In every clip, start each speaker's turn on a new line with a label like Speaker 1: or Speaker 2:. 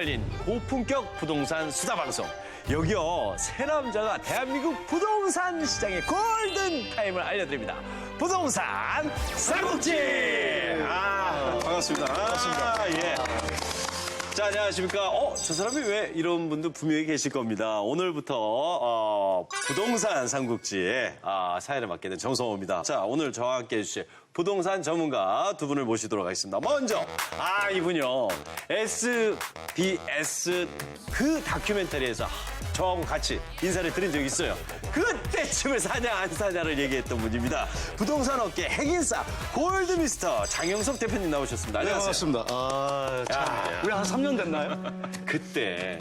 Speaker 1: 열린 고품격 부동산 수다 방송. 여기요, 새 남자가 대한민국 부동산 시장의 골든 타임을 알려드립니다. 부동산 쌀국지. 반갑습니다. 반갑습니다. 예. 자, 안녕하십니까. 저 사람이 왜 이런 분도 분명히 계실 겁니다. 오늘부터 부동산 삼국지에 사연을 맡게 된 정성호입니다. 자, 오늘 저와 함께 해주실 부동산 전문가 두 분을 모시도록 하겠습니다. 먼저 이분요, SBS 그 다큐멘터리에서 저하고 같이 인사를 드린 적이 있어요. 그때 집을 사냐 안 사냐를 얘기했던 분입니다. 부동산 업계 핵인싸 골드미스터 장영석 대표님 나오셨습니다. 안녕하세요.
Speaker 2: 네, 반갑습니다. 우리 한 3년 됐나요?
Speaker 1: 그때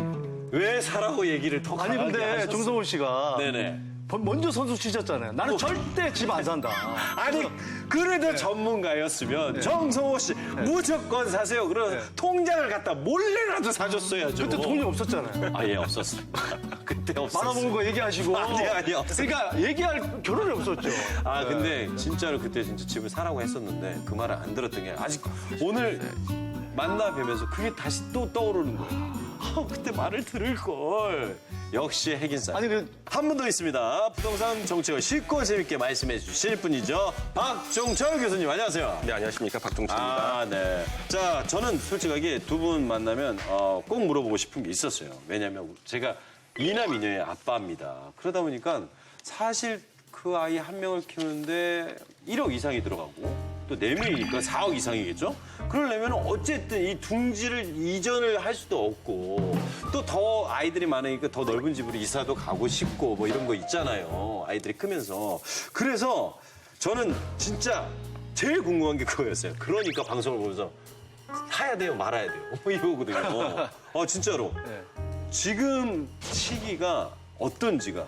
Speaker 1: 왜 사라고 얘기를 더
Speaker 2: 아니,
Speaker 1: 강하게
Speaker 2: 근데
Speaker 1: 하셨어요?
Speaker 2: 정성호 씨가
Speaker 1: 네네.
Speaker 2: 먼저 선수 치셨잖아요. 나는 절대 집 안 산다.
Speaker 1: 아니 그래도 전문가였으면 정성호 씨 무조건 사세요. 그럼 통장을 갖다 몰래라도 사줬어야죠.
Speaker 2: 그때 돈이 없었잖아요.
Speaker 1: 예, 없었어요. 그때 없었어요.
Speaker 2: 말아먹은 거 얘기하시고.
Speaker 1: 아니, 없어요.
Speaker 2: 그러니까 얘기할 겨를이 없었죠.
Speaker 1: 근데 진짜로 그때 진짜 집을 사라고 했었는데 그 말을 안 들었던 게 아직 오늘 만나 뵈면서 그게 다시 또 떠오르는 거예요. 그때 말을 들을 걸. 역시 핵인싸.
Speaker 2: 아니,
Speaker 1: 한 분 더 있습니다. 부동산 정책을 쉽고 재밌게 말씀해 주실 분이죠. 박종철 교수님, 안녕하세요.
Speaker 3: 네, 안녕하십니까. 박종철입니다.
Speaker 1: 네. 자, 저는 솔직하게 두 분 만나면 꼭 물어보고 싶은 게 있었어요. 왜냐면 제가 이남이녀의 아빠입니다. 그러다 보니까 사실 그 아이 한 명을 키우는데 1억 이상이 들어가고 또 4명이니까 4억 이상이겠죠? 그러려면 어쨌든 이 둥지를 이전을 할 수도 없고 또 더 아이들이 많으니까 더 넓은 집으로 이사도 가고 싶고 뭐 이런 거 있잖아요. 아이들이 크면서. 그래서 저는 진짜 제일 궁금한 게 그거였어요. 그러니까 방송을 보면서 사야 돼요, 말아야 돼요. 이거거든요. 진짜로.
Speaker 2: 네.
Speaker 1: 지금 시기가 어떤지가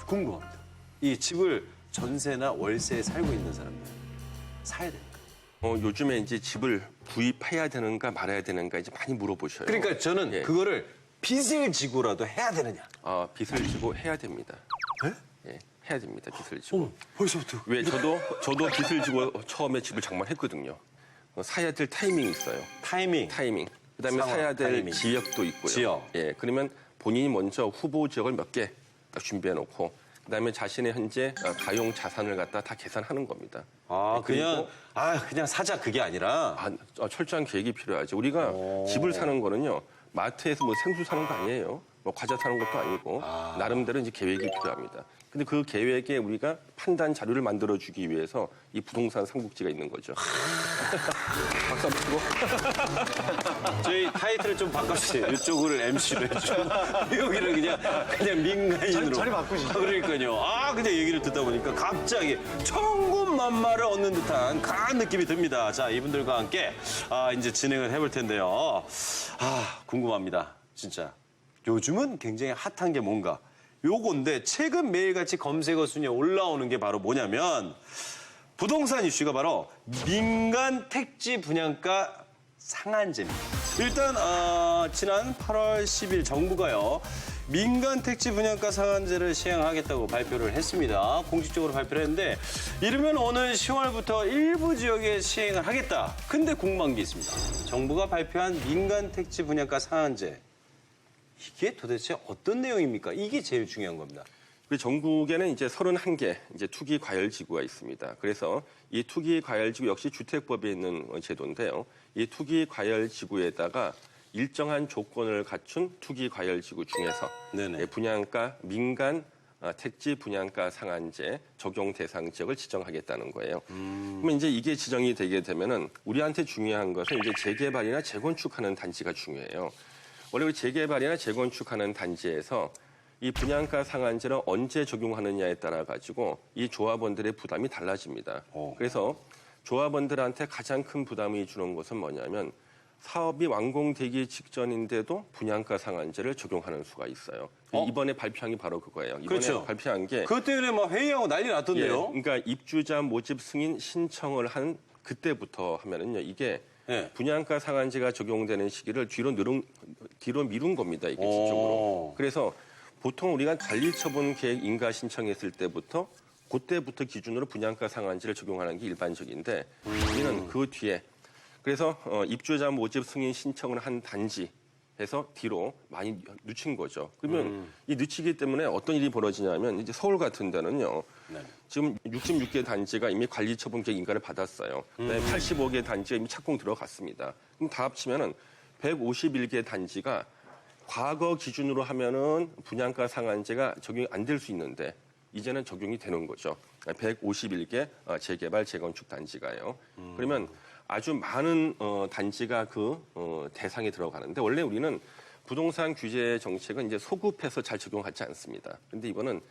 Speaker 1: 궁금합니다. 이 집을 전세나 월세에 살고 있는 사람들 사야 됩니까?
Speaker 3: 요즘에 이제 집을 구입해야 되는가 말아야 되는가 이제 많이 물어보셔요.
Speaker 1: 그러니까 저는
Speaker 3: 예.
Speaker 1: 그거를 빚을 지고라도 해야 되느냐.
Speaker 3: 빚을 지고 해야 됩니다. 예, 해야 됩니다. 빚을 지고.
Speaker 1: 벌써부터.
Speaker 3: 왜 저도 빚을 지고 처음에 집을 장만했거든요. 사야 될 타이밍이 있어요.
Speaker 1: 타이밍.
Speaker 3: 그다음에
Speaker 1: 상황,
Speaker 3: 사야 될
Speaker 1: 타이밍.
Speaker 3: 지역도 있고요.
Speaker 1: 지역.
Speaker 3: 예, 그러면 본인이 먼저 후보 지역을 몇 개 딱 준비해 놓고 그다음에 자신의 현재 가용 자산을 갖다 다 계산하는 겁니다.
Speaker 1: 그냥 사자 그게 아니라.
Speaker 3: 철저한 계획이 필요하죠. 우리가 집을 사는 거는요, 마트에서 뭐 생수 사는 거 아니에요. 뭐 과자 사는 것도 아니고, 나름대로 이제 계획이 필요합니다. 근데 그 계획에 우리가 판단 자료를 만들어주기 위해서 이 부동산 삼국지가 있는 거죠. 박수 한번 치고.
Speaker 1: 저희 타이틀을 좀 바꿔주세요. 이쪽을 MC로 해주고 여기를 그냥 민간인으로.
Speaker 2: 자리 바꾸시죠.
Speaker 1: 그러니까요. 근데 얘기를 듣다 보니까 갑자기 천군만마를 얻는 듯한 강한 느낌이 듭니다. 자, 이분들과 함께 이제 진행을 해볼 텐데요. 궁금합니다. 진짜. 요즘은 굉장히 핫한 게 뭔가. 요건데 최근 매일같이 검색어 순위에 올라오는 게 바로 뭐냐면 부동산 이슈가 바로 민간 택지 분양가 상한제입니다. 일단 지난 8월 10일 정부가요. 민간 택지 분양가 상한제를 시행하겠다고 발표를 했습니다. 공식적으로 발표를 했는데 이르면 오는 10월부터 일부 지역에 시행을 하겠다. 근데 궁금한 게 있습니다. 정부가 발표한 민간 택지 분양가 상한제. 이게 도대체 어떤 내용입니까? 이게 제일 중요한 겁니다.
Speaker 3: 우리 전국에는 이제 31개 이제 투기 과열 지구가 있습니다. 그래서 이 투기 과열 지구 역시 주택법에 있는 제도인데요. 이 투기 과열 지구에다가 일정한 조건을 갖춘 투기 과열 지구 중에서
Speaker 1: 네네.
Speaker 3: 분양가 민간 택지 분양가 상한제 적용 대상 지역을 지정하겠다는 거예요. 그러면 이제 이게 지정이 되게 되면은 우리한테 중요한 것은 이제 재개발이나 재건축하는 단지가 중요해요. 원래 우리 재개발이나 재건축하는 단지에서 이 분양가 상한제를 언제 적용하느냐에 따라 가지고 이 조합원들의 부담이 달라집니다. 그래서 조합원들한테 가장 큰 부담이 주는 것은 뭐냐면 사업이 완공되기 직전인데도 분양가 상한제를 적용하는 수가 있어요. 이번에 발표한 게 바로 그거예요. 이번에
Speaker 1: 그렇죠.
Speaker 3: 발표한 게
Speaker 1: 그것 때문에 막 회의하고 난리 났던데요.
Speaker 3: 그러니까 입주자 모집 승인 신청을 한 그때부터 하면은요, 이게 분양가 상한제가 적용되는 시기를 뒤로 미룬 겁니다, 이게 지적으로. 그래서 보통 우리가 관리처분 계획 인가 신청했을 때부터 그때부터 기준으로 분양가 상한제를 적용하는 게 일반적인데 우리는 그 뒤에 그래서 입주자 모집 승인 신청을 한 단지 해서 뒤로 많이 늦춘 거죠. 그러면 이 늦추기 때문에 어떤 일이 벌어지냐면 이제 서울 같은 데는요.
Speaker 1: 네.
Speaker 3: 지금 66개 단지가 이미 관리 처분 계획 인가를 받았어요. 그다음에 85개 단지가 이미 착공 들어갔습니다. 그럼 다 합치면은 151개 단지가 과거 기준으로 하면은 분양가 상한제가 적용이 안 될 수 있는데 이제는 적용이 되는 거죠. 151개 재개발 재건축 단지가요. 그러면 아주 많은 단지가 그 대상에 들어가는데 원래 우리는 부동산 규제 정책은 이제 소급해서 잘 적용하지 않습니다. 그런데 이거는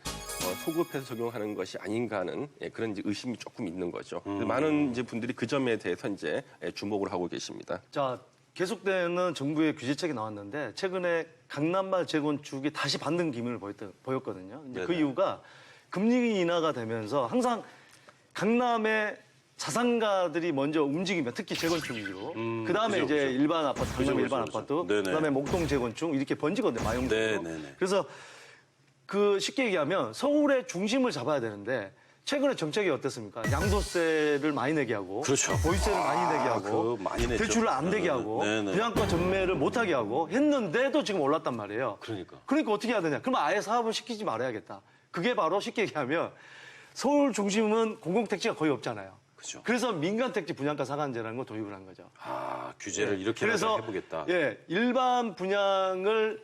Speaker 3: 소급해서 적용하는 것이 아닌가 하는 그런 이제 의심이 조금 있는 거죠. 많은 이제 분들이 그 점에 대해서 이제 주목을 하고 계십니다.
Speaker 2: 자, 계속되는 정부의 규제책이 나왔는데 최근에 강남말 재건축이 다시 반등 기미를 보였거든요. 이제 그
Speaker 1: 네네.
Speaker 2: 이유가 금리 인하가 되면서 항상 강남의 자산가들이 먼저 움직이면 특히 재건축 위주로 그다음에
Speaker 1: 그죠,
Speaker 2: 이제
Speaker 1: 그죠.
Speaker 2: 일반 아파트, 강남 일반
Speaker 1: 그죠.
Speaker 2: 아파트,
Speaker 1: 네네.
Speaker 2: 그다음에 목동 재건축 이렇게 번지거든요. 마용동으로.
Speaker 1: 네네네.
Speaker 2: 그래서 그 쉽게 얘기하면 서울의 중심을 잡아야 되는데 최근에 정책이 어땠습니까? 양도세를 많이 내게 하고
Speaker 1: 그렇죠.
Speaker 2: 보유세를 많이 내게 하고
Speaker 1: 그거 많이 냈죠.
Speaker 2: 대출을 안 되게 하고
Speaker 1: 네네.
Speaker 2: 분양가 전매를 못하게 하고 했는데도 지금 올랐단 말이에요.
Speaker 1: 그러니까.
Speaker 2: 어떻게 해야 되냐? 그러면 아예 사업을 시키지 말아야겠다. 그게 바로 쉽게 얘기하면 서울 중심은 공공택지가 거의 없잖아요.
Speaker 1: 그죠.
Speaker 2: 그래서 민간택지 분양가 상한제라는 걸 도입을 한 거죠.
Speaker 1: 규제를 이렇게
Speaker 2: 그래서
Speaker 1: 해보겠다.
Speaker 2: 일반 분양을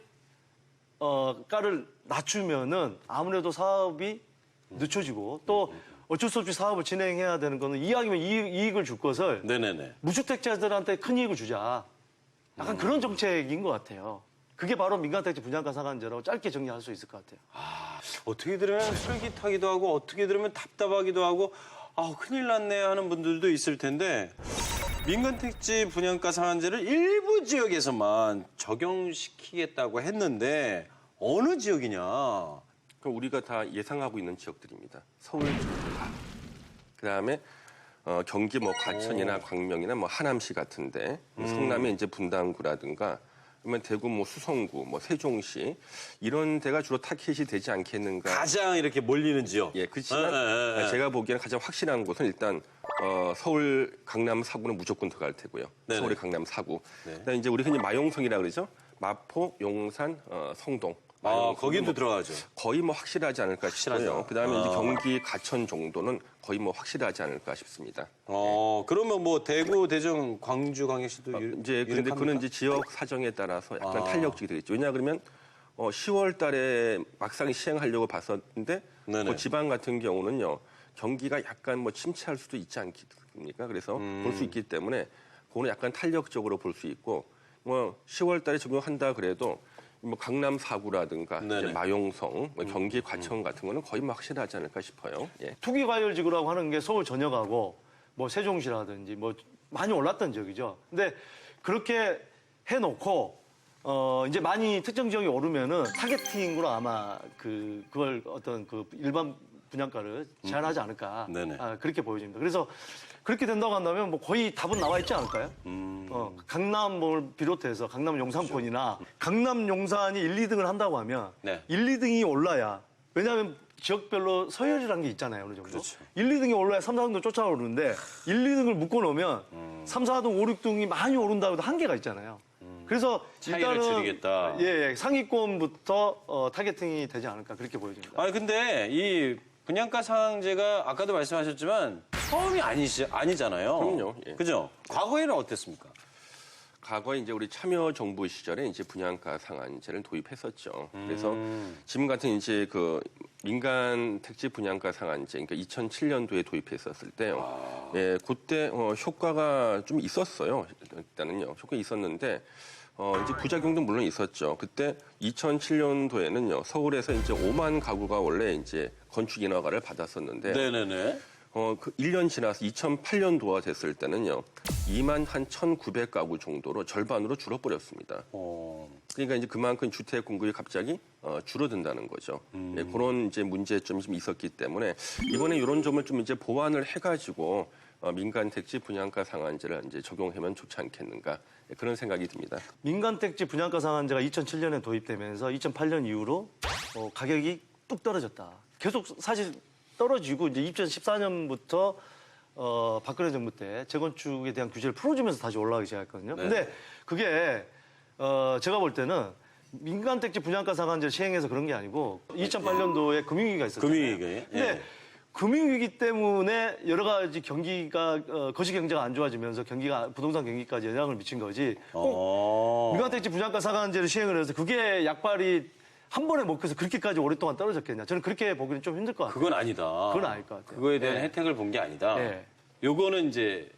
Speaker 2: 가를 낮추면은 아무래도 사업이 늦춰지고 또 어쩔 수 없이 사업을 진행해야 되는 거는 이왕이면 이익을 줄 것을
Speaker 1: 네네네.
Speaker 2: 무주택자들한테 큰 이익을 주자. 약간 그런 정책인 것 같아요. 그게 바로 민간택지 분양가 상한제라고 짧게 정리할 수 있을 것 같아요.
Speaker 1: 어떻게 들으면 솔깃하기도 하고 어떻게 들으면 답답하기도 하고 큰일 났네 하는 분들도 있을 텐데 민간택지 분양가 상한제를 일부 지역에서만 적용시키겠다고 했는데 어느 지역이냐?
Speaker 3: 그럼 우리가 다 예상하고 있는 지역들입니다. 서울, 전라. 그다음에 경기 뭐 과천이나 광명이나 뭐 하남시 같은데 성남의 이제 분당구라든가 그러면 대구 뭐 수성구, 뭐 세종시 이런 데가 주로 타켓이 되지 않겠는가?
Speaker 1: 가장 이렇게 몰리는 지역.
Speaker 3: 예, 그렇지만 제가 보기에는 가장 확실한 곳은 일단 서울 강남 4구는 무조건 들어갈 테고요.
Speaker 1: 네네.
Speaker 3: 서울의 강남 4구.
Speaker 1: 네.
Speaker 3: 그다음에 이제 우리 흔히 마용성이라 그러죠. 마포, 용산, 성동. 마용성은
Speaker 1: 거기도
Speaker 3: 뭐
Speaker 1: 들어가죠.
Speaker 3: 거의 뭐 확실하지 않을까
Speaker 1: 확실하죠.
Speaker 3: 싶고요. 그다음에 이제 경기 과천 정도는 거의 뭐 확실하지 않을까 싶습니다.
Speaker 1: 그러면 뭐 대구, 대전, 광주, 광역시도
Speaker 3: 이제 근데 그는 이제 지역 사정에 따라서 약간 탄력적이 되겠죠. 왜냐 그러면 10월 달에 막상 시행하려고 봤었는데
Speaker 1: 네네.
Speaker 3: 뭐 지방 같은 경우는요. 경기가 약간 뭐 침체할 수도 있지 않겠습니까? 그래서 볼 수 있기 때문에 그거는 약간 탄력적으로 볼 수 있고 뭐 10월 달에 적용한다 그래도 뭐 강남 4구라든가
Speaker 1: 네네.
Speaker 3: 이제 마용성, 뭐 경기 과천 같은 거는 거의 뭐 확실하지 않을까 싶어요. 예.
Speaker 2: 투기 과열지구라고 하는 게 서울 전역하고 뭐 세종시라든지 뭐 많이 올랐던 지역이죠. 근데 그렇게 해놓고 이제 많이 특정 지역이 오르면은 타겟팅으로 아마 그걸 어떤 그 일반 분양가를 제한하지 않을까.
Speaker 1: 네네.
Speaker 2: 그렇게 보여집니다. 그래서 그렇게 된다고 한다면 뭐 거의 답은 나와 있지 않을까요? 강남을 비롯해서 강남 용산권이나 강남 용산이 1, 2등을 한다고 하면
Speaker 1: 네.
Speaker 2: 1, 2등이 올라야 왜냐하면 지역별로 서열이라는 게 있잖아요. 어느 정도.
Speaker 1: 그렇죠.
Speaker 2: 1, 2등이 올라야 3, 4등도 쫓아오르는데 1, 2등을 묶어놓으면 3, 4등, 5, 6등이 많이 오른다고 해도 한계가 있잖아요. 그래서
Speaker 1: 차이를
Speaker 2: 일단은
Speaker 1: 줄이겠다.
Speaker 2: 예, 상위권부터 타겟팅이 되지 않을까 그렇게 보여집니다.
Speaker 1: 아니 근데 이 분양가 상한제가 아까도 말씀하셨지만 처음이 아니잖아요.
Speaker 3: 그럼요. 예.
Speaker 1: 그죠? 과거에는 어땠습니까?
Speaker 3: 과거에 이제 우리 참여정부 시절에 이제 분양가 상한제를 도입했었죠. 그래서 지금 같은 이제 그 민간 택지 분양가 상한제, 그러니까 2007년도에 도입했었을 때요. 예, 그때 효과가 좀 있었어요. 일단은요, 효과 있었는데 이제 부작용도 물론 있었죠. 그때 2007년도에는요, 서울에서 이제 5만 가구가 원래 이제 건축 인허가를 받았었는데.
Speaker 1: 네네네.
Speaker 3: 그 1년 지나서 2008년도가 됐을 때는요, 2만 한 1,900가구 정도로 절반으로 줄어버렸습니다. 그러니까 이제 그만큼 주택 공급이 갑자기 줄어든다는 거죠. 예, 그런 이제 문제점이 좀 있었기 때문에 이번에 이런 점을 좀 이제 보완을 해가지고 민간 택지 분양가 상한제를 이제 적용하면 좋지 않겠는가 예, 그런 생각이 듭니다.
Speaker 2: 민간택지 분양가 상한제가 2007년에 도입되면서 2008년 이후로 가격이 뚝 떨어졌다. 계속 사실 떨어지고 이제 2014년부터 박근혜 정부 때 재건축에 대한 규제를 풀어주면서 다시 올라가기 시작했거든요.
Speaker 1: 네.
Speaker 2: 근데 그게 제가 볼 때는 민간 택지 분양가 상한제를 시행해서 그런 게 아니고 2008년도에 금융위기가 있었잖아요.
Speaker 1: 금융위기.
Speaker 2: 근데
Speaker 1: 예.
Speaker 2: 금융위기 때문에 여러 가지 경기가 거시경제가 안 좋아지면서 부동산 경기까지 영향을 미친 거지. 꼭 민간 택지 분양가 상한제를 시행을 해서 그게 약발이 한 번에 먹혀서 그렇게까지 오랫동안 떨어졌겠냐. 저는 그렇게 보기는 좀 힘들 것 같아요.
Speaker 1: 그건 아니다.
Speaker 2: 그건 아닐 것 같아요.
Speaker 1: 그거에 대한
Speaker 2: 네.
Speaker 1: 혜택을 본 게 아니다.
Speaker 2: 네.
Speaker 1: 요거는 이제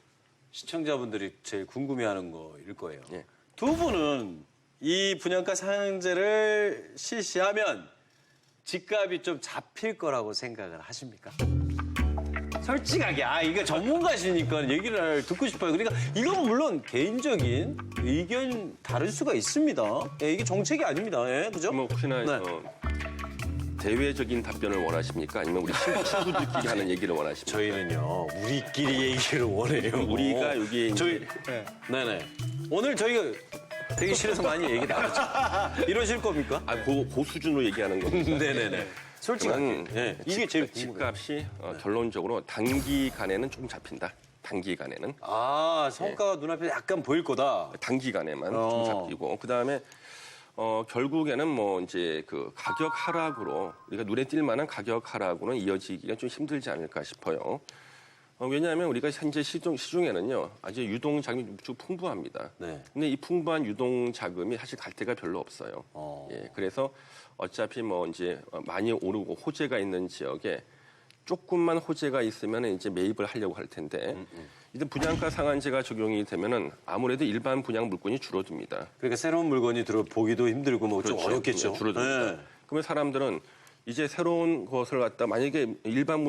Speaker 1: 시청자분들이 제일 궁금해하는 거일 거예요.
Speaker 3: 예.
Speaker 1: 두 분은 이 분양가 상한제를 실시하면 집값이 좀 잡힐 거라고 생각을 하십니까? 솔직하게 이거 전문가시니까 얘기를 듣고 싶어요. 그러니까 이건 물론 개인적인 의견 다를 수가 있습니다. 예, 이게 정책이 아닙니다. 예, 그죠?
Speaker 3: 뭐 혹시나
Speaker 1: 네.
Speaker 3: 대외적인 답변을 원하십니까? 아니면 우리 친구들끼리 하는 얘기를 원하십니까?
Speaker 1: 저희는요 우리끼리 얘기를 원해요.
Speaker 3: 우리가 여기에 이제
Speaker 1: 저희 네네 오늘 저희가 되게 싫어서 많이 얘기 나눴죠. 이러실 겁니까?
Speaker 3: 그 수준으로 얘기하는 겁니다.
Speaker 1: 네네네. 솔직하게 예, 이게 제일 궁금해요.
Speaker 3: 집값이 결론적으로 단기간에는 조금 잡힌다. 단기간에는.
Speaker 1: 성과가 눈앞에 약간 보일 거다.
Speaker 3: 단기간에만 좀 잡히고 그다음에 결국에는 뭐 이제 그 가격 하락으로 우리가 눈에 띌 만한 가격 하락으로는 이어지기가 좀 힘들지 않을까 싶어요. 왜냐하면 우리가 현재 시중에는요 아주 유동 자금이 무척 풍부합니다.
Speaker 1: 네.
Speaker 3: 근데 이 풍부한 유동 자금이 사실 갈 데가 별로 없어요. 예, 그래서 어차피 뭐 이제 많이 오르고 호재가 있는 지역에 조금만 호재가 있으면 이제 매입을 하려고 할 텐데 이제 분양가 상한제가 적용이 되면은 아무래도 일반 분양 물건이 줄어듭니다.
Speaker 1: 그러니까 새로운 물건이 들어보기도 힘들고 뭐 좀
Speaker 3: 그렇죠.
Speaker 1: 어렵겠죠.
Speaker 3: 네, 줄어듭니다.
Speaker 1: 네.
Speaker 3: 그러면 사람들은 이제 새로운 것을 갖다 만약에 일반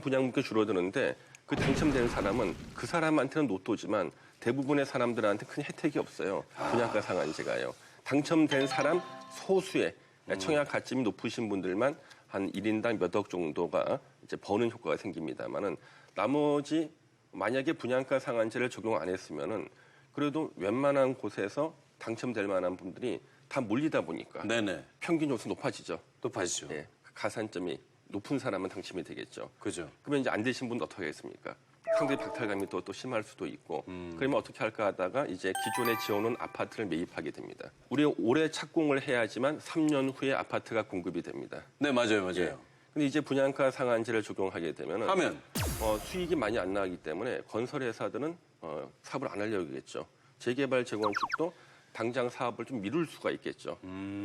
Speaker 3: 분양 물건이 줄어드는데 그 당첨된 사람은 그 사람한테는 로또지만 대부분의 사람들한테 큰 혜택이 없어요. 분양가 상한제가요. 당첨된 사람 소수의 청약 가점이 높으신 분들만 한 1인당 몇 억 정도가 이제 버는 효과가 생깁니다만은 나머지 만약에 분양가 상한제를 적용 안 했으면은 그래도 웬만한 곳에서 당첨될 만한 분들이 다 몰리다 보니까
Speaker 1: 네네.
Speaker 3: 평균 점수 높아지죠.
Speaker 1: 높아지죠.
Speaker 3: 예, 가산점이 높은 사람은 당첨이 되겠죠.
Speaker 1: 그죠.
Speaker 3: 그러면 이제 안 되신 분은 어떻게 하겠습니까? 상대 박탈감이 또 심할 수도 있고 그러면 어떻게 할까 하다가 이제 기존에 지어놓은 아파트를 매입하게 됩니다. 우리 올해 착공을 해야지만 3년 후에 아파트가 공급이 됩니다.
Speaker 1: 네 맞아요.
Speaker 3: 예. 근데 이제 분양가 상한제를 적용하게 되면은
Speaker 1: 하면
Speaker 3: 수익이 많이 안 나기 때문에 건설회사들은 사업을 안 하려고 하겠죠. 재개발 재건축도 당장 사업을 좀 미룰 수가 있겠죠.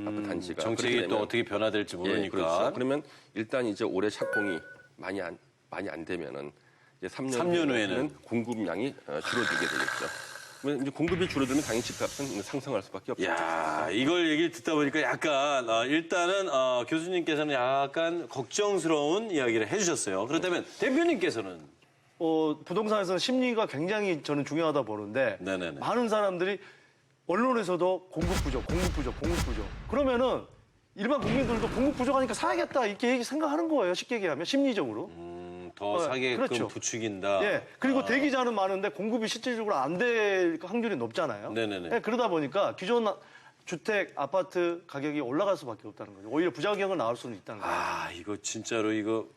Speaker 3: 아파트 단지가.
Speaker 1: 정책이
Speaker 3: 그렇게
Speaker 1: 또
Speaker 3: 되면-
Speaker 1: 어떻게 변화될지 모르니까.
Speaker 3: 예, 그렇죠. 그러면 일단 이제 올해 착공이 많이 안 되면은 이제 3년 후에는 공급량이 줄어들게 되겠죠. 그러면 이제 공급이 줄어들면 당연히 집값은 상승할 수밖에 없죠.
Speaker 1: 야, 이걸 얘기를 듣다 보니까 약간 일단은 교수님께서는 약간 걱정스러운 이야기를 해주셨어요. 그렇다면 대표님께서는
Speaker 2: 부동산에서는 심리가 굉장히 저는 중요하다 보는데
Speaker 1: 네네네.
Speaker 2: 많은 사람들이 언론에서도 공급 부족. 그러면은 일반 국민들도 공급 부족하니까 사야겠다 이렇게 생각하는 거예요. 쉽게 얘기하면 심리적으로.
Speaker 1: 더 사게끔
Speaker 2: 그렇죠.
Speaker 1: 부추긴다.
Speaker 2: 예. 그리고 대기자는 많은데 공급이 실질적으로 안 될 확률이 높잖아요.
Speaker 1: 네네네.
Speaker 2: 예, 그러다 보니까 기존 주택, 아파트 가격이 올라갈 수밖에 없다는 거죠. 오히려 부작용을 나올 수는 있다는 거예요.
Speaker 1: 이거 진짜로 이거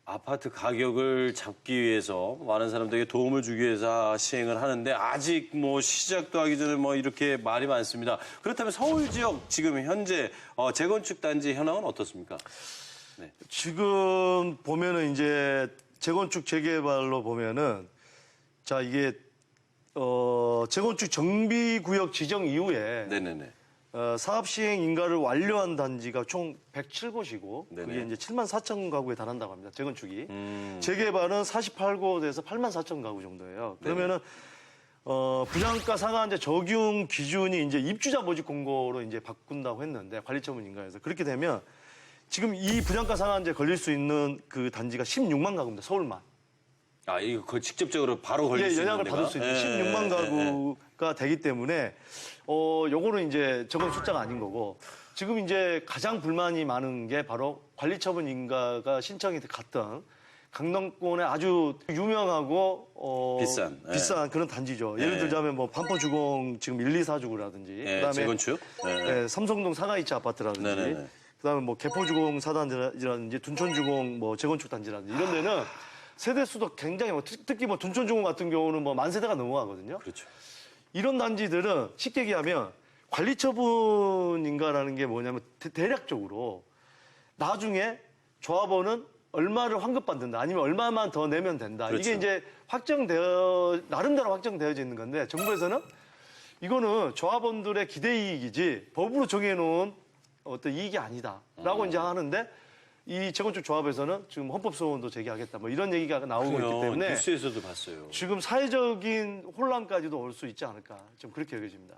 Speaker 1: 아파트 가격을 잡기 위해서 많은 사람들에게 도움을 주기 위해서 시행을 하는데 아직 뭐 시작도 하기 전에 뭐 이렇게 말이 많습니다. 그렇다면 서울 지역 지금 현재 재건축 단지 현황은 어떻습니까?
Speaker 2: 지금 보면은 이제 재건축 재개발로 보면은 자 이게 재건축 정비구역 지정 이후에
Speaker 1: 네네네.
Speaker 2: 사업 시행 인가를 완료한 단지가 총 107곳이고
Speaker 1: 네네.
Speaker 2: 그게 이제 7만 4천 가구에 달한다고 합니다. 재건축이. 재개발은 48곳에서 8만 4천 가구 정도예요. 그러면은 분양가 상한제 적용 기준이 이제 입주자 모집 공고로 이제 바꾼다고 했는데 관리처분 인가에서 그렇게 되면 지금 이 분양가 상한제 걸릴 수 있는 그 단지가 16만 가구입니다. 서울만.
Speaker 1: 이거 직접적으로 바로 걸릴 수 있는
Speaker 2: 영향을
Speaker 1: 데가?
Speaker 2: 받을 수 있는 16만 가구가 되기 때문에 요거는 이제 적은 숫자가 아닌 거고 지금 이제 가장 불만이 많은 게 바로 관리처분 인가가 신청이 갔던 강남권의 아주 유명하고 비싼 그런 단지죠. 예를 들자면 뭐 반포주공 지금 1, 2, 4주구라든지 그다음에
Speaker 1: 재건축?
Speaker 2: 삼성동 상하이치 아파트라든지
Speaker 1: 네네네.
Speaker 2: 그다음에 뭐 개포주공 사단지라든지 둔촌주공 뭐 재건축 단지라든지 이런 데는 세대 수도 굉장히 특히 뭐 둔촌주공 같은 경우는 뭐 만 세대가 넘어가거든요.
Speaker 1: 그렇죠.
Speaker 2: 이런 단지들은 쉽게 얘기하면 관리 처분인가라는 게 뭐냐면 대략적으로 나중에 조합원은 얼마를 환급받는다 아니면 얼마만 더 내면 된다.
Speaker 1: 그렇죠.
Speaker 2: 이게 이제 나름대로 확정되어져 있는 건데 정부에서는 이거는 조합원들의 기대이익이지 법으로 정해놓은 어떤 이익이 아니다라고 이제 하는데 이 재건축 조합에서는 지금 헌법소원도 제기하겠다 뭐 이런 얘기가 나오고 있기
Speaker 1: 그래요.
Speaker 2: 때문에
Speaker 1: 뉴스에서도 봤어요.
Speaker 2: 지금 사회적인 혼란까지도 올 수 있지 않을까 좀 그렇게 여겨집니다.